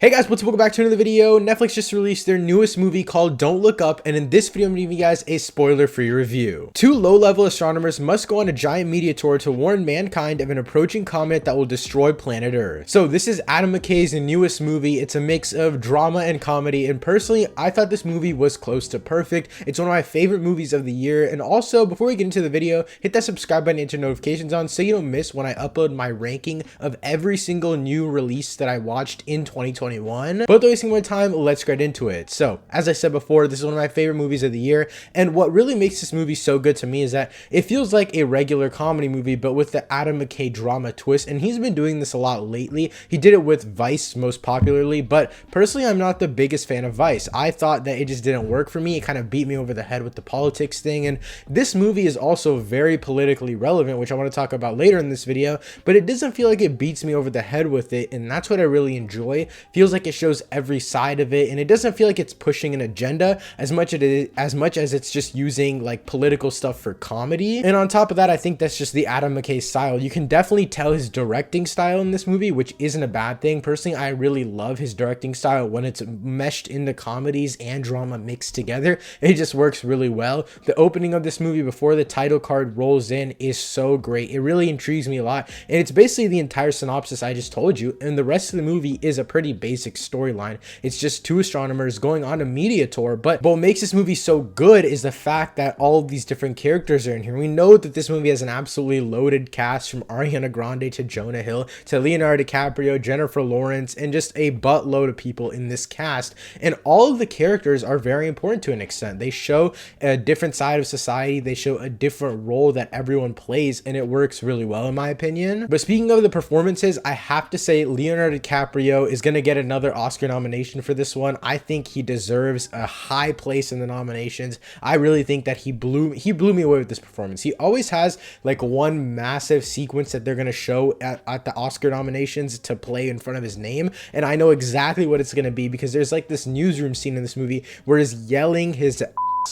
Hey guys, welcome back to another video. Netflix just released their newest movie called Don't Look Up, and in this video I'm giving you guys a spoiler-free review. Two low-level astronomers must go on a giant meteor to warn mankind of an approaching comet that will destroy planet Earth. So this is Adam McKay's newest movie. It's a mix of drama and comedy, and personally I thought this movie was close to perfect. It's one of my favorite movies of the year. And also, before we get into the video, hit that subscribe button and turn notifications on so you don't miss when I upload my ranking of every single new release that I watched in 2021. But without wasting more time, let's get into it. So, as I said before, this is one of my favorite movies of the year, and what really makes this movie so good to me is that it feels like a regular comedy movie, but with the Adam McKay drama twist, and he's been doing this a lot lately. He did it with Vice most popularly, but personally, I'm not the biggest fan of Vice. I thought that it just didn't work for me. It kind of beat me over the head with the politics thing, and this movie is also very politically relevant, which I want to talk about later in this video, but it doesn't feel like it beats me over the head with it, and that's what I really enjoy. Feels like it shows every side of it, and it doesn't feel like it's pushing an agenda as much as it's just using like political stuff for comedy. And on top of that, I think that's just the Adam McKay style. You can definitely tell his directing style in this movie, which isn't a bad thing. Personally, I really love his directing style when it's meshed into comedies and drama mixed together. It just works really well. The opening of this movie before the title card rolls in is so great. It really intrigues me a lot, and it's basically the entire synopsis I just told you, and the rest of the movie is a pretty basic storyline. It's just two astronomers going on a media tour, but what makes this movie so good is the fact that all of these different characters are in here. We know that this movie has an absolutely loaded cast, from Ariana Grande to Jonah Hill to Leonardo DiCaprio, Jennifer Lawrence, and just a buttload of people in this cast, and all of the characters are very important to an extent. They show a different side of society, they show a different role that everyone plays, and it works really well in my opinion. But speaking of the performances, I have to say Leonardo DiCaprio is going to get another Oscar nomination for this one. I think he deserves a high place in the nominations. I really think that he blew me away with this performance. He always has like one massive sequence that they're going to show at the Oscar nominations to play in front of his name, and I know exactly what it's going to be, because there's like this newsroom scene in this movie where he's yelling his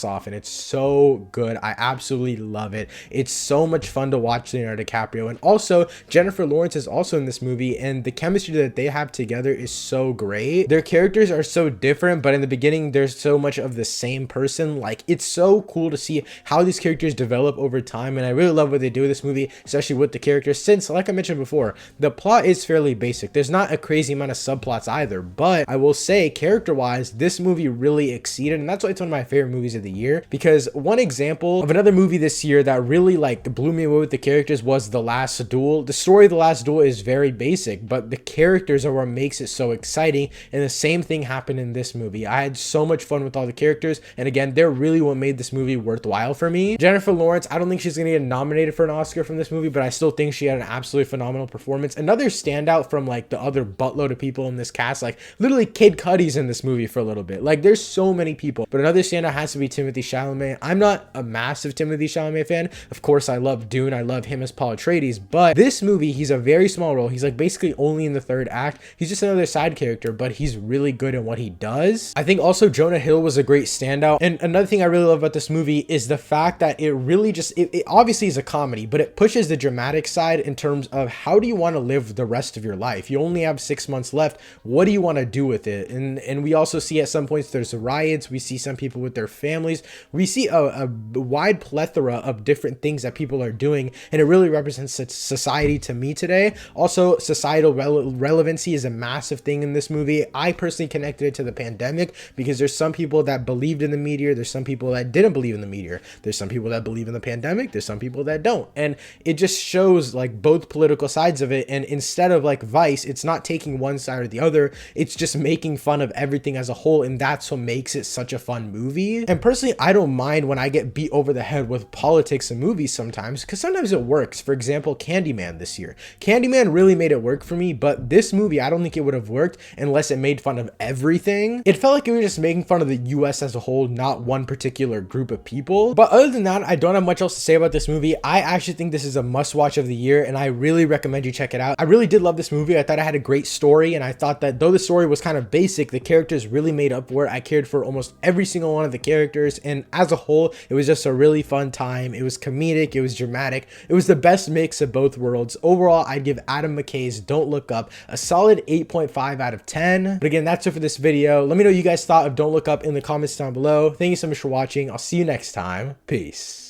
off, and it's so good. I absolutely love it. It's so much fun to watch Leonardo DiCaprio, and also Jennifer Lawrence is also in this movie, and the chemistry that they have together is so great. Their characters are so different, but in the beginning there's so much of the same person. Like, it's so cool to see how these characters develop over time, and I really love what they do with this movie, especially with the characters, since, like I mentioned before, the plot is fairly basic. There's not a crazy amount of subplots either, but I will say, character wise, this movie really exceeded, and that's why it's one of my favorite movies of the year. Because one example of another movie this year that really like blew me away with the characters was The Last Duel. The story of The Last Duel is very basic, but the characters are what makes it so exciting, and the same thing happened in this movie. I had so much fun with all the characters, and again, they're really what made this movie worthwhile for me. Jennifer Lawrence, I don't think she's gonna get nominated for an Oscar from this movie, but I still think she had an absolutely phenomenal performance. Another standout from like the other buttload of people in this cast, like literally Kid Cudi's in this movie for a little bit. Like, there's so many people, but another standout has to be Timothy Chalamet. I'm not a massive Timothy Chalamet fan. Of course, I love Dune. I love him as Paul Atreides, but this movie, he's a very small role. He's like basically only in the third act. He's just another side character, but he's really good in what he does. I think also Jonah Hill was a great standout. And another thing I really love about this movie is the fact that it really just, it obviously is a comedy, but it pushes the dramatic side in terms of how do you want to live the rest of your life? You only have 6 months left. What do you want to do with it? And we also see at some points there's riots. We see some people with their families. We see a wide plethora of different things that people are doing, and it really represents society to me today. Also, societal relevancy is a massive thing in this movie. I personally connected it to the pandemic, because there's some people that believed in the meteor, there's some people that didn't believe in the meteor, there's some people that believe in the pandemic, there's some people that don't, and it just shows like both political sides of it. And instead of like Vice, it's not taking one side or the other, it's just making fun of everything as a whole, and that's what makes it such a fun movie. And personally, I don't mind when I get beat over the head with politics in movies sometimes, because sometimes it works. For example, Candyman this year. Candyman really made it work for me, but this movie, I don't think it would have worked unless it made fun of everything. It felt like it was just making fun of the US as a whole, not one particular group of people. But other than that, I don't have much else to say about this movie. I actually think this is a must-watch of the year, and I really recommend you check it out. I really did love this movie. I thought it had a great story, and I thought that though the story was kind of basic, the characters really made up for it. I cared for almost every single one of the characters. characters, and as a whole, it was just a really fun time. It was comedic, it was dramatic, it was the best mix of both worlds. Overall, I'd give Adam McKay's Don't Look Up a solid 8.5 out of 10. But again, that's it for this video. Let me know what you guys thought of Don't Look Up in the comments down below. Thank you so much for watching. I'll see you next time. Peace.